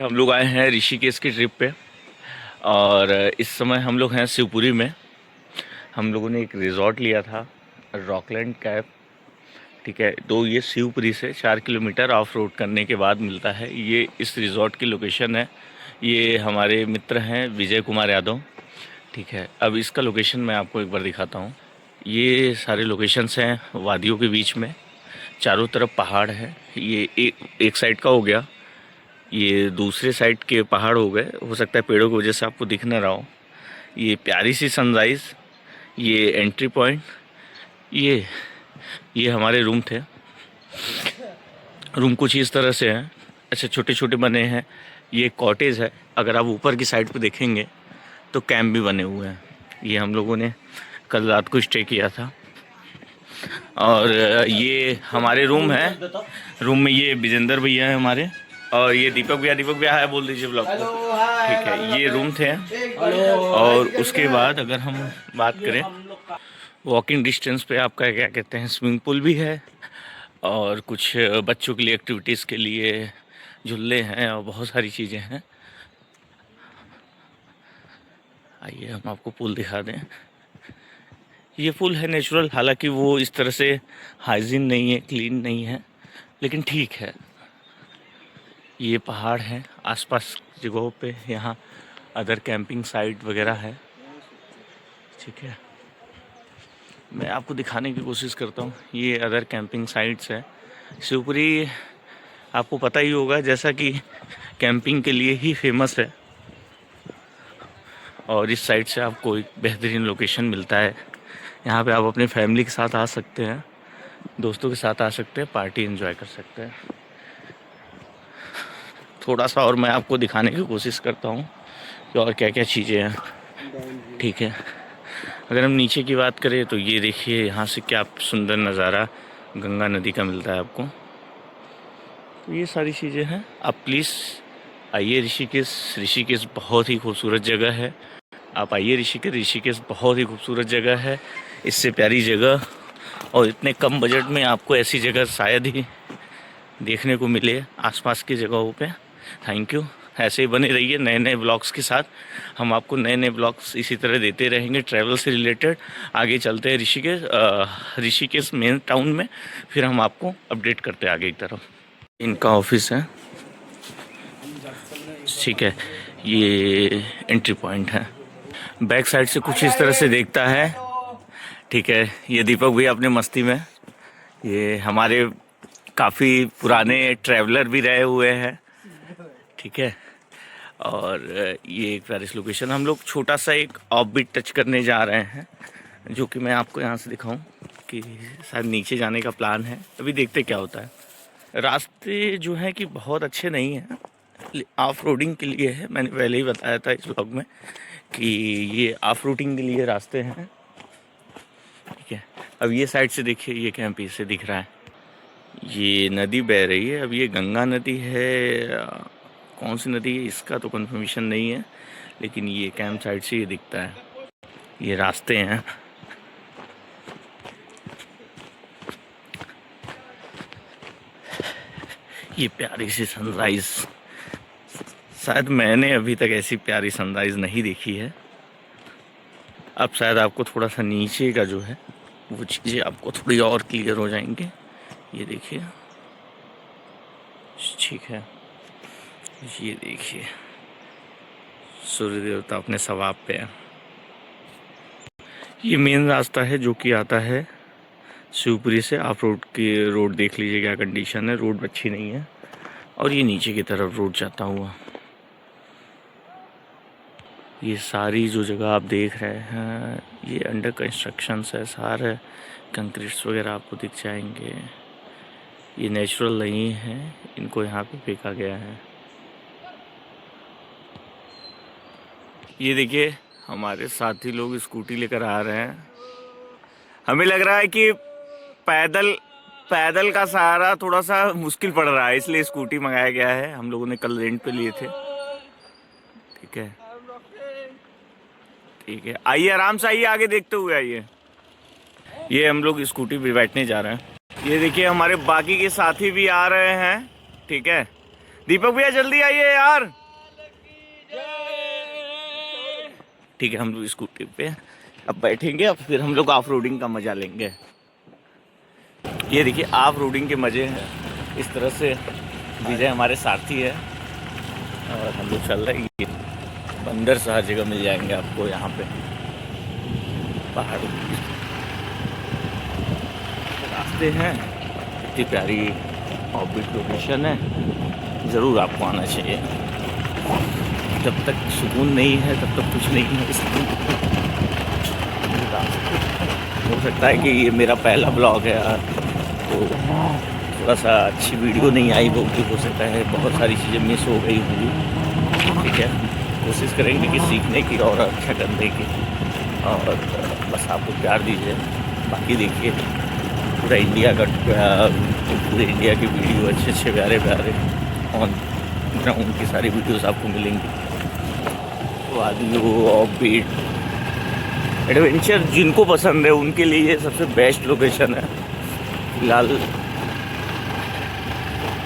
हम लोग आए हैं ऋषिकेश की ट्रिप पे। और इस समय हम लोग हैं शिवपुरी में। हम लोगों ने एक रिजॉर्ट लिया था, रॉकलैंड कैंप। ठीक है, तो ये शिवपुरी से 4 किलोमीटर ऑफ रोड करने के बाद मिलता है। ये इस रिजॉर्ट की लोकेशन है। ये हमारे मित्र हैं विजय कुमार यादव। ठीक है, अब इसका लोकेशन मैं आपको एक बार दिखाता हूँ। ये सारे लोकेशंस हैं वादियों के बीच में, चारों तरफ पहाड़ है। ये एक साइड का हो गया, ये दूसरे साइड के पहाड़ हो गए। हो सकता है पेड़ों की वजह से आपको दिख ना रहा हो। ये प्यारी सी सनराइज़, ये एंट्री पॉइंट, ये हमारे रूम थे। रूम कुछ इस तरह से हैं। अच्छा, छोटे छोटे बने हैं। ये कॉटेज है। अगर आप ऊपर की साइड पे देखेंगे तो कैंप भी बने हुए हैं। ये हम लोगों ने कल रात को स्टे किया था। और ये हमारे रूम है। रूम में ये विजेंद्र भैया है हमारे, और ये दीपक भैया है, बोल दीजिए ब्लॉग को। ठीक है, ये रूम थे। और उसके बाद अगर हम बात करें, वॉकिंग डिस्टेंस पे आपका क्या कहते हैं, स्विमिंग पूल भी है, और कुछ बच्चों के लिए एक्टिविटीज़ के लिए झूले हैं, और बहुत सारी चीज़ें हैं। आइए हम आपको पूल दिखा दें। ये पूल है नेचुरल, हालांकि वो इस तरह से हाइजीन नहीं है, क्लीन नहीं है, लेकिन ठीक है। ये पहाड़ हैं आसपास जगहों पे, यहाँ अदर कैंपिंग साइट वगैरह है। ठीक है, मैं आपको दिखाने की कोशिश करता हूँ। ये अदर कैंपिंग साइट्स है। शिवपुरी आपको पता ही होगा, जैसा कि कैंपिंग के लिए ही फेमस है। और इस साइड से आपको एक बेहतरीन लोकेशन मिलता है। यहाँ पे आप अपने फैमिली के साथ आ सकते हैं, दोस्तों के साथ आ सकते हैं, पार्टी एंजॉय कर सकते हैं। थोड़ा सा और मैं आपको दिखाने की कोशिश करता हूँ कि और क्या क्या चीज़ें हैं। ठीक है, अगर हम नीचे की बात करें तो ये देखिए, यहाँ से क्या सुंदर नज़ारा गंगा नदी का मिलता है आपको। तो ये सारी चीज़ें हैं। आप प्लीज़ आइए ऋषिकेश। ऋषिकेश बहुत ही खूबसूरत जगह है। आप आइए ऋषिकेश। ऋषिकेश बहुत ही खूबसूरत जगह है। इससे प्यारी जगह और इतने कम बजट में आपको ऐसी जगह शायद ही देखने को मिले आसपास की जगहों पे। Thank you. ऐसे ही बने रहिए नए नए ब्लॉग्स के साथ। हम आपको नए नए ब्लॉग्स इसी तरह देते रहेंगे, ट्रैवल से रिलेटेड। आगे चलते हैं ऋषिकेश मेन टाउन में, फिर हम आपको अपडेट करते हैं आगे की तरफ। इनका ऑफिस है। ठीक है, ये एंट्री पॉइंट है। बैक साइड से कुछ इस तरह से देखता है। ठीक है, ये दीपक भी अपने मस्ती में। ये हमारे काफ़ी पुराने ट्रैवलर भी रहे हुए हैं। ठीक है, और ये एक प्यारी लोकेशन। हम लोग छोटा सा एक ऑफ बीट टच करने जा रहे हैं, जो कि मैं आपको यहाँ से दिखाऊं कि शायद नीचे जाने का प्लान है। अभी देखते क्या होता है। रास्ते जो हैं कि बहुत अच्छे नहीं हैं, ऑफ रोडिंग के लिए है। मैंने पहले ही बताया था इस व्लॉग में कि ये ऑफ रोडिंग के लिए रास्ते हैं। ठीक है, अब ये साइड से देखिए, ये कैंप से दिख रहा है, ये नदी बह रही है। अब ये गंगा नदी है, कौन सी नदी है इसका तो कंफर्मेशन नहीं है, लेकिन ये कैंप साइड से ये दिखता है। ये रास्ते हैं। ये प्यारी सी सनराइज़, शायद मैंने अभी तक ऐसी प्यारी सनराइज़ नहीं देखी है। अब शायद आपको थोड़ा सा नीचे का जो है वो चीज़ें आपको थोड़ी और क्लियर हो जाएंगे। ये देखिए, ठीक है, ये देखिए सूर्य देवता अपने सवाब पे है। ये मेन रास्ता है जो कि आता है शिवपुरी से। आप रोड की रोड देख लीजिए क्या कंडीशन है, रोड अच्छी नहीं है। और ये नीचे की तरफ रोड जाता हुआ, ये सारी जो जगह आप देख रहे हैं ये अंडर कंस्ट्रक्शन है। सारे कंक्रीट्स वगैरह आपको दिख जाएंगे। ये नेचुरल नहीं है, इनको यहाँ पे फेंका गया है। ये देखिए, हमारे साथी लोग स्कूटी लेकर आ रहे हैं। हमें लग रहा है कि पैदल पैदल का सहारा थोड़ा सा मुश्किल पड़ रहा है, इसलिए स्कूटी मंगाया गया है। हम लोगों ने कल रेंट पे लिए थे। ठीक है, ठीक है, आइए आराम से आइए, आगे देखते हुए आइए। ये हम लोग स्कूटी पे बैठने जा रहे हैं। ये देखिए, हमारे बाकी के साथी भी आ रहे हैं। ठीक है, दीपक भैया जल्दी आइए यार। ठीक है, हम लोग स्कूटी पे अब बैठेंगे, अब फिर हम लोग ऑफ रोडिंग का मजा लेंगे। ये देखिए ऑफ रोडिंग के मजे हैं। इस तरह से विजय हमारे साथी है और हम लोग चल रहे हैं। बंदर से हर जगह मिल जाएंगे आपको यहाँ पे, पहाड़ों रास्ते हैं। इतनी प्यारी ऑफबीट लोकेशन है, ज़रूर आपको आना चाहिए। जब तक सुकून नहीं है तब तक कुछ नहीं है। इसलिए हो सकता है कि ये मेरा पहला ब्लॉग है यार, तो थोड़ा सा अच्छी वीडियो नहीं आई वो भी हो सकता है, बहुत सारी चीज़ें मिस हो गई होंगी। ठीक है, कोशिश करेंगे कि सीखने की और अच्छा करने की, और बस आपको प्यार दीजिए। बाकी देखिए पूरा इंडिया का, पूरे इंडिया की वीडियो अच्छे अच्छे प्यारे प्यारे ऑन ग्राउंड की सारी वीडियोस आपको मिलेंगी। तो ऑडियो ऑफबीट एडवेंचर जिनको पसंद है उनके लिए ये सबसे बेस्ट लोकेशन है। फिलहाल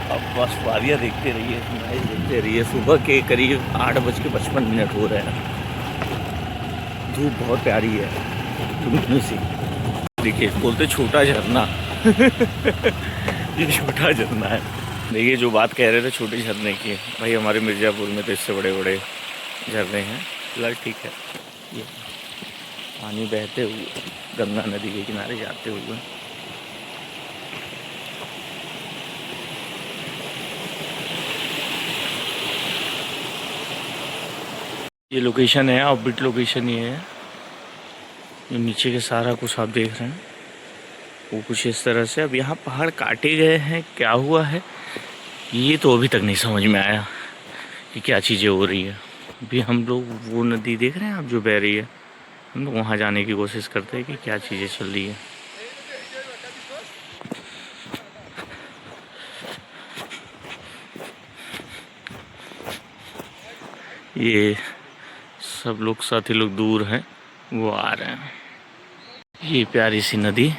अब बस वादियाँ देखते रहिए, मैच देखते रहिए। सुबह के करीब 8:55 हो रहे हैं। धूप बहुत प्यारी है, धूप सी। देखिए बोलते छोटा झरना ये छोटा झरना है। देखिए जो बात कह रहे थे छोटे झरने की, भाई हमारे मिर्ज़ापुर में तो इससे बड़े बड़े झरने हैं। फिलहाल ठीक है, ये पानी बहते हुए गंगा नदी के किनारे जाते हुए। ये लोकेशन है, ऑफबीट लोकेशन ये है। ये नीचे के सारा कुछ आप देख रहे हैं वो कुछ इस तरह से। अब यहाँ पहाड़ काटे गए हैं, क्या हुआ है ये तो अभी तक नहीं समझ में आया कि क्या चीज़ें हो रही है। अभी हम लोग वो नदी देख रहे हैं आप जो बह रही है, हम लोग वहाँ जाने की कोशिश करते हैं कि क्या चीज़ें चल रही है। ये सब लोग साथी लोग दूर हैं, वो आ रहे हैं। ये प्यारी सी नदी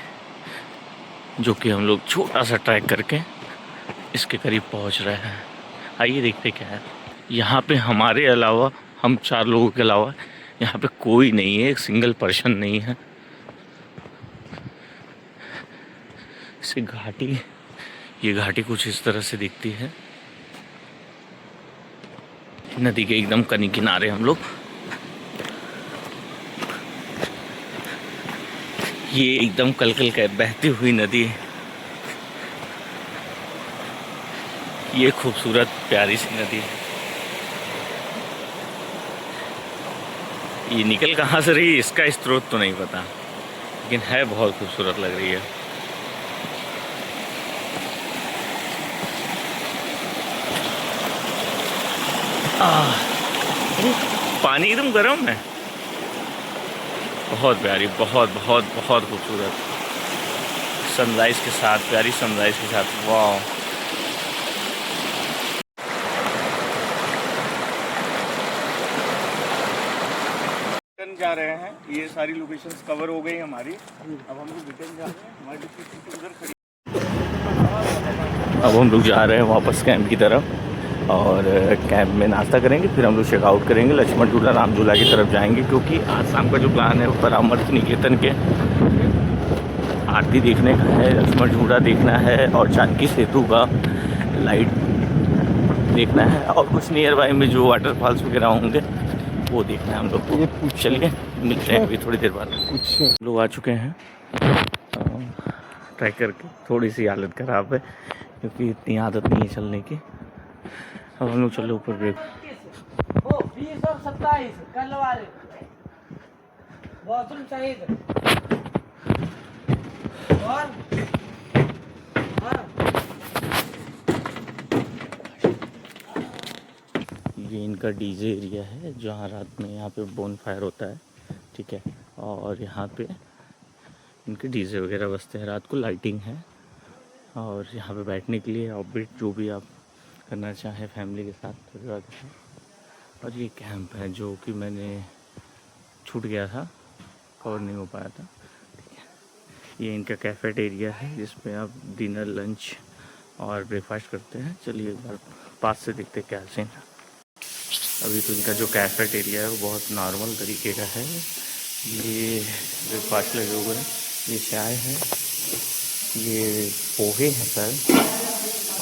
जो कि हम लोग छोटा सा ट्रैक करके इसके करीब पहुंच रहे हैं। आइए देखते क्या है। यहाँ पे हमारे अलावा, हम 4 लोगों के अलावा यहाँ पे कोई नहीं है, एक सिंगल पर्सन नहीं है। इसे घाटी, ये घाटी कुछ इस तरह से दिखती है। नदी के एकदम किनारे हम लोग। ये एकदम कलकल का बहती हुई नदी, ये खूबसूरत प्यारी सी नदी। ये निकल कहाँ से रही है इसका स्रोत तो नहीं पता, लेकिन है बहुत खूबसूरत लग रही है। पानी एकदम गर्म है, बहुत प्यारी, बहुत बहुत बहुत खूबसूरत सनराइज के साथ, प्यारी सनराइज के साथ। वाह, रिटर्न जा रहे हैं। ये सारी लोकेशंस कवर हो गई हमारी। अब हम लोग रिटर्न जा रहे हैं, हमारी डिस्ट्रिक्ट उधर खड़ी। अब हम लोग जा रहे हैं वापस कैंप की तरफ, और कैंप में नाश्ता करेंगे, फिर हम लोग चेकआउट करेंगे, लक्ष्मण झूला राम झूला की तरफ जाएंगे। क्योंकि आज शाम का जो प्लान है वो परामर्श निकेतन के आरती देखने का है, लक्ष्मण झूला देखना है, और जानकी सेतु का लाइट देखना है, और कुछ नियर बाई में जो वाटरफॉल्स वगैरह होंगे वो देखना है हम लोग को। चलिए मिलते हैं अभी थोड़ी देर बाद। कुछ लोग आ चुके हैं ट्रैक करके। थोड़ी सी हालत ख़राब है क्योंकि इतनी आदत नहीं है चलने की। अब हम लोग चले ऊपर ब्रेक। 20 और 27 कल वाले वॉशरूम सहित और ये इनका डीजे एरिया है जहाँ रात में यहाँ पे बोन फायर होता है। ठीक है, और यहाँ पे इनके डीजे वगैरह बजते हैं, रात को लाइटिंग है। और यहाँ पे बैठने के लिए ऑफबीट जो भी आप करना चाहें फैमिली के साथ, परिवार के साथ। और ये कैंप है जो कि मैंने छूट गया था, कवर नहीं हो पाया था। ठीक है, ये इनका कैफेटेरिया है जिसमें आप डिनर लंच और ब्रेकफास्ट करते हैं। चलिए एक बार पास से देखते क्या सीन है। अभी तो इनका जो कैफेटेरिया है वो बहुत नॉर्मल तरीके का है। ये ब्रेकफास्ट लगे हुए हैं, ये चाय है, ये पोहे हैं सर,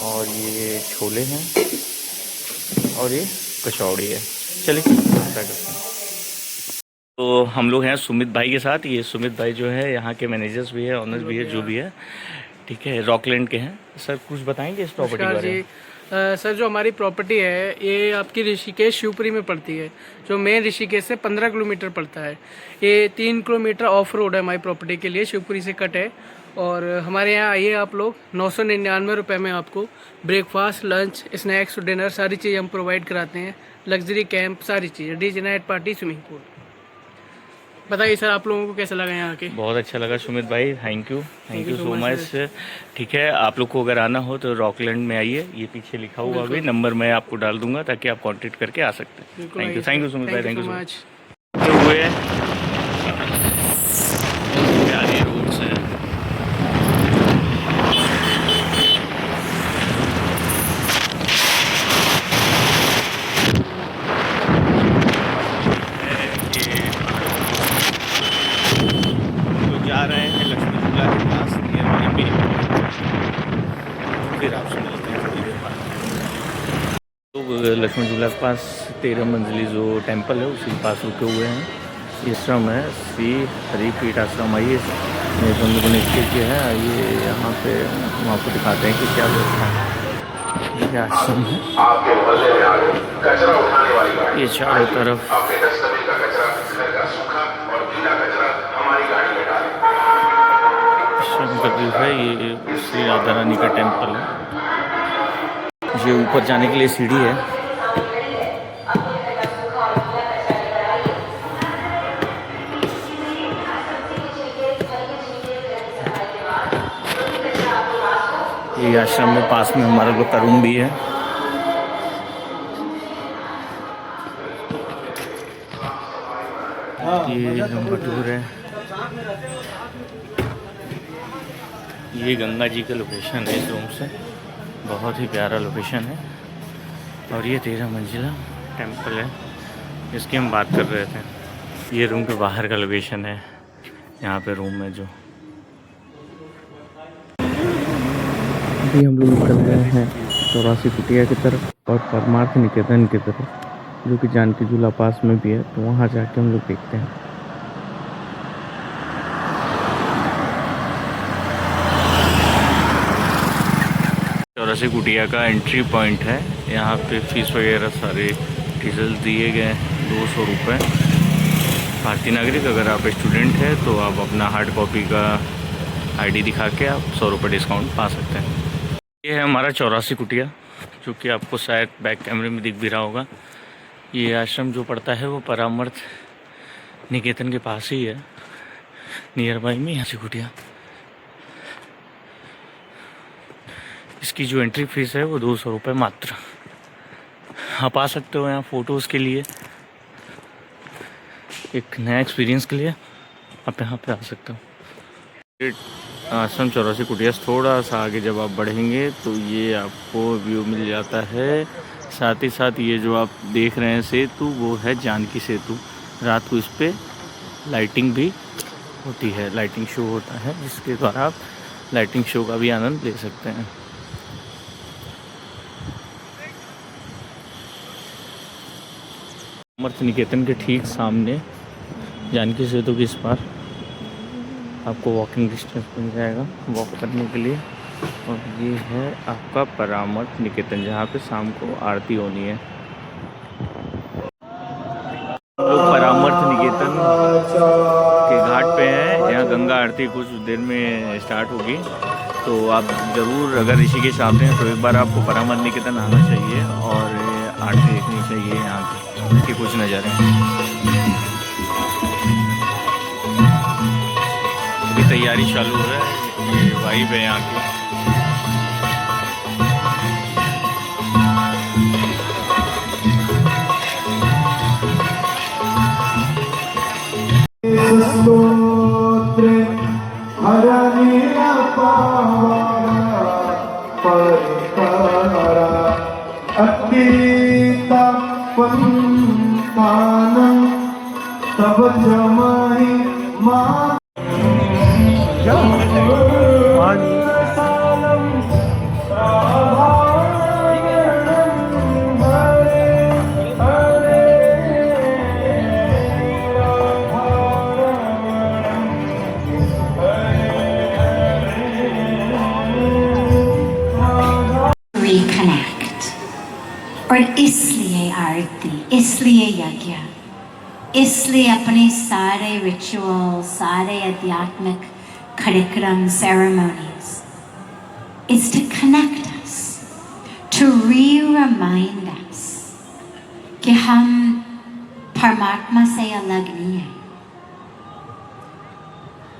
और ये छोले हैं, और ये कचौड़ी है। चलिए ऐसा करते हैं। तो हम लोग हैं सुमित भाई के साथ। ये सुमित भाई जो है यहाँ के मैनेजर्स भी है, ऑनर्स भी है, जो भी है, ठीक है, रॉकलैंड के हैं। सर कुछ बताएंगे इस प्रॉपर्टी के बारे में? सर जो हमारी प्रॉपर्टी है ये आपकी ऋषिकेश शिवपुरी में पड़ती है, जो मेन ऋषिकेश से 15 किलोमीटर पड़ता है। ये 3 किलोमीटर ऑफ रोड है हमारी प्रॉपर्टी के लिए, शिवपुरी से कट है। और हमारे यहाँ आइए आप लोग, 999 रुपये में आपको ब्रेकफास्ट, लंच, स्नैक्स, डिनर सारी चीज़ हम प्रोवाइड कराते हैं। लग्जरी कैंप, सारी चीज़ें, DJ night party, swimming pool. बताइए सर आप लोगों को कैसा लगा यहाँ के? बहुत अच्छा लगा सुमित भाई, थैंक यू सो मच। ठीक है, आप लोग को अगर आना हो तो रॉकलैंड में आइए, ये पीछे लिखा हुआ भी नंबर मैं आपको डाल दूंगा ताकि आप कांटेक्ट करके आ सकते हैं। थैंक यू सुमित भाई, थैंक यू सो मच। हुए प्यारी रोड्स है। जा रहे हैं लक्ष्मी झूला के पास, नियर बाई में, फिर आपसे मिलते हैं थोड़ी देर बाद। तो लक्ष्मी झूला के पास 13 मंजिली जो टेंपल है उसी के पास रुके हुए हैं। ये आश्रम है श्री हरिपीठ आश्रम। आइए हम लोगों ने किया है, आइए यहाँ पे हम आपको दिखाते हैं कि क्या व्यवस्था है। ये आश्रम है, ये चारों तरफ व्यू है। ये श्री राधा रानी का टेम्पल है। ये ऊपर जाने के लिए सीढ़ी है। ये आश्रम में पास में हमारा लोग का रूम भी है। ये नंबर 2 है। ये गंगा जी का लोकेशन है इस रूम से, बहुत ही प्यारा लोकेशन है। और ये 13 मंजिला टेंपल है जिसकी हम बात कर रहे थे। ये रूम के बाहर का लोकेशन है, यहाँ पे रूम में जो अभी हम लोग निकल रहे हैं 84 कुटिया की तरफ और परमार्थ निकेतन की तरफ, जो कि जानकी झूला पास में भी है। तो वहाँ जाके हम लोग देखते हैं। चौरासी कुटिया का एंट्री पॉइंट है। यहाँ पे फीस वगैरह सारे डीजल दिए गए हैं, 200 रुपये। भारतीय नागरिक, अगर आप स्टूडेंट हैं तो आप अपना हार्ड कॉपी का आईडी दिखा के आप 100 रुपये डिस्काउंट पा सकते हैं। ये है हमारा 84 कुटिया, जो कि आपको शायद बैक कैमरे में दिख भी रहा होगा। ये आश्रम जो पड़ता है वो परामर्थ निकेतन के पास ही है, नियर बाई में 84 कुटिया। इसकी जो एंट्री फीस है वो 200 रुपये मात्र। आप आ सकते हो यहाँ फ़ोटोज़ के लिए, एक नया एक्सपीरियंस के लिए आप यहाँ पे आ सकते हो। आश्रम 84 कुटिया से थोड़ा सा आगे जब आप बढ़ेंगे तो ये आपको व्यू मिल जाता है। साथ ही साथ ये जो आप देख रहे हैं सेतु, वो है जानकी सेतु। रात को इस पर लाइटिंग भी होती है, लाइटिंग शो होता है, जिसके द्वारा आप लाइटिंग शो का भी आनंद ले सकते हैं। परमार्थ निकेतन के ठीक सामने जानकी सेतु के इस पार आपको वॉकिंग डिस्टेंस मिल जाएगा वॉक करने के लिए। और ये है आपका परामर्थ निकेतन, जहाँ पे शाम को आरती होनी है। लोग परामर्थ निकेतन के घाट पे हैं। यहाँ गंगा आरती कुछ देर में स्टार्ट होगी, तो आप ज़रूर अगर ऋषिकेश आते हैं तो एक बार आपको परामर्थ निकेतन आना चाहिए और आरती देखनी चाहिए यहाँ के कुछ नज़ारे। अभी तैयारी चालू है, ये वाइब है यहाँ की। हरा नीला पावाड़ा पर पंथानं तव जमहि मा reconnect और इसलिए आरती, इसलिए यज्ञ, इसलिए अपने सारे रिचुअल, सारे आध्यात्मिक कार्यक्रम, ceremonies is to connect us, to re-remind us कि हम परमात्मा से अलग नहीं है,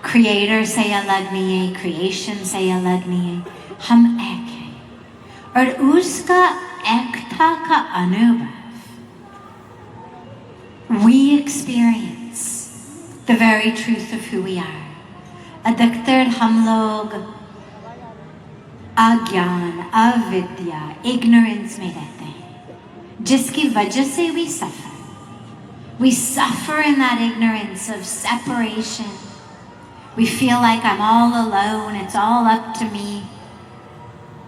क्रिएटर से अलग नहीं है, क्रिएशन से अलग नहीं है, हम एक हैं। और उसका एकता का अनुभव we experience the very truth of who we are. अधिकतर हम लोग अज्ञान, अविद्या, ignorance में रहते हैं, जिसकी वजह से we suffer. We suffer in that ignorance of separation. We feel like I'm all alone, it's all up to me.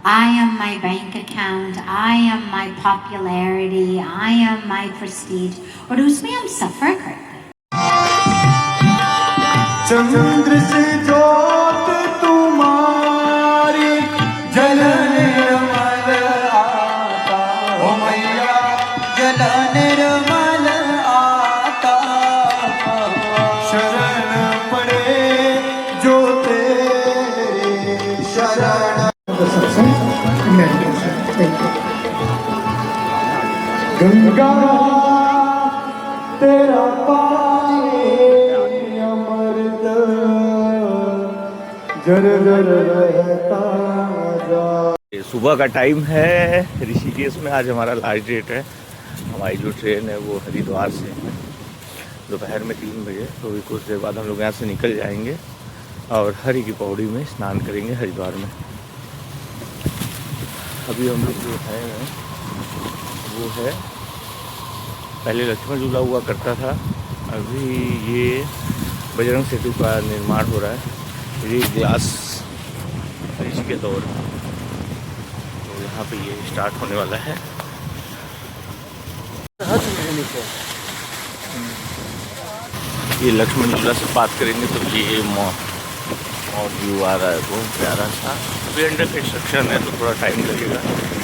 I am my bank account, I am my popularity, I am my prestige. और उसमें हम सफर करते हैं। चंद्र से ज्योत तुम्हारी जलन निर्मल आता, ओ मैया जलन निर्मल आता, शरण पड़े जो तेरे शरण। गंगा तेरा पानी अमृत जर जर रहता जा। सुबह का टाइम है ऋषिकेश में। आज हमारा लास्ट डेट है। हमारी जो ट्रेन है वो हरिद्वार से है दोपहर में 3 बजे। तो भी कुछ देर बाद हम लोग यहाँ से निकल जाएंगे और हरि की पौड़ी में स्नान करेंगे हरिद्वार में। अभी हम लोग जो है वो है, पहले लक्ष्मण झूला हुआ करता था, अभी ये बजरंग सेतु का निर्माण हो रहा है, ये ग्लास ब्रिज के दौर। तो यहाँ पे ये स्टार्ट होने वाला है। ये लक्ष्मण झूला से बात करेंगे तो ये और व्यू आ रहा है, बहुत प्यारा सा। अभी अंडर कंस्ट्रक्शन है तो थोड़ा टाइम लगेगा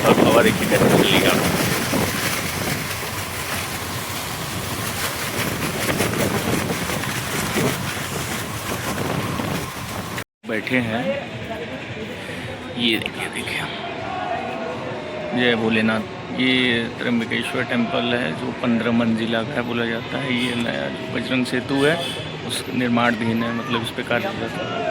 और हवा देखिए कैसे चलेगा। बैठे हैं, ये देखिए जय भोलेनाथ। ये त्र्यंबकेश्वर टेम्पल है जो 15 मंजिला का बोला जाता है। ये नया जो बजरंग सेतु है उस निर्माणाधीन है, मतलब इस पे कार्य चल रहा है।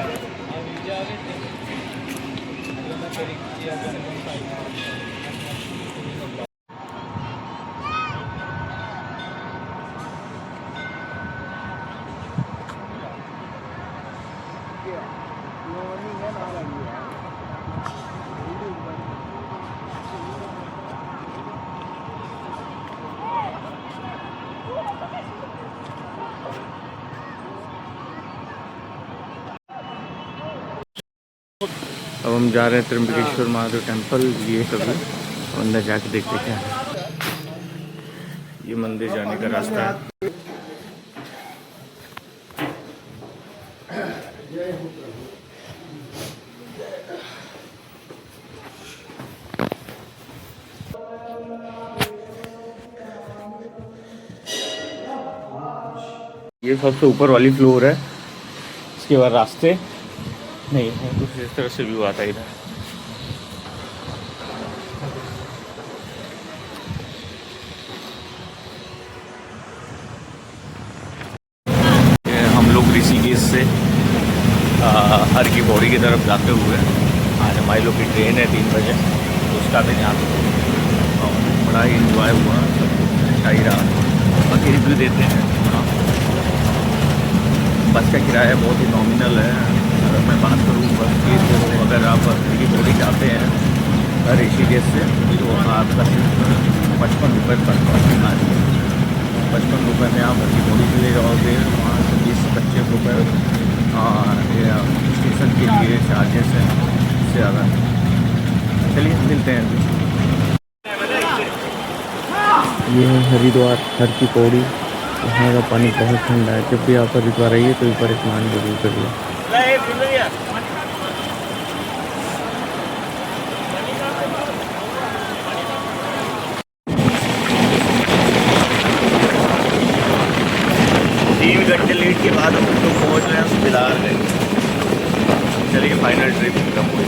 अब हम जा रहे हैं त्र्यंबकेश्वर महादेव टेम्पल। ये सभी अंदर जाके देखते क्या है। ये मंदिर जाने का रास्ता है। ये सबसे ऊपर वाली फ्लोर है। इसके बाद रास्ते नहीं है, कुछ इस तरह से व्यू आता है इधर। हम लोग ऋषिकेश से हर की पौड़ी की तरफ जाते हुए आज हमारी लोग की ट्रेन है 3 बजे, तो उसका भी ध्यान और बड़ा ही इंजॉय हुआ, सब कुछ अच्छा ही रहा। बाकी रिव्यू देते हैं। बस का किराया बहुत ही नॉमिनल है। अगर मैं बात करूँ बस की, तो अगर आप हर की पौड़ी जाते हैं ऋषिकेश से, तो आपका सिर्फ 55 रुपये पर पर्सन आ जाएगा। 55 रुपये में आप हरकी पौड़ी के लिए जाओगे, वहाँ से 20-25 रुपये स्टेशन के लिए चार्जेस हैं, इससे ज़्यादा। चलिए मिलते हैं। ये है हरिद्वार हर की पौड़ी। यहाँ का पानी बहुत ठंडा है। जब भी आप हरिद्वार आइए तो एक बार स्नान जरूर करिए। तीन घंटे लेट के बाद हम लोग पहुँच रहे हैं बिलार गए। चलिए फाइनल ट्रिप खत्म हुई।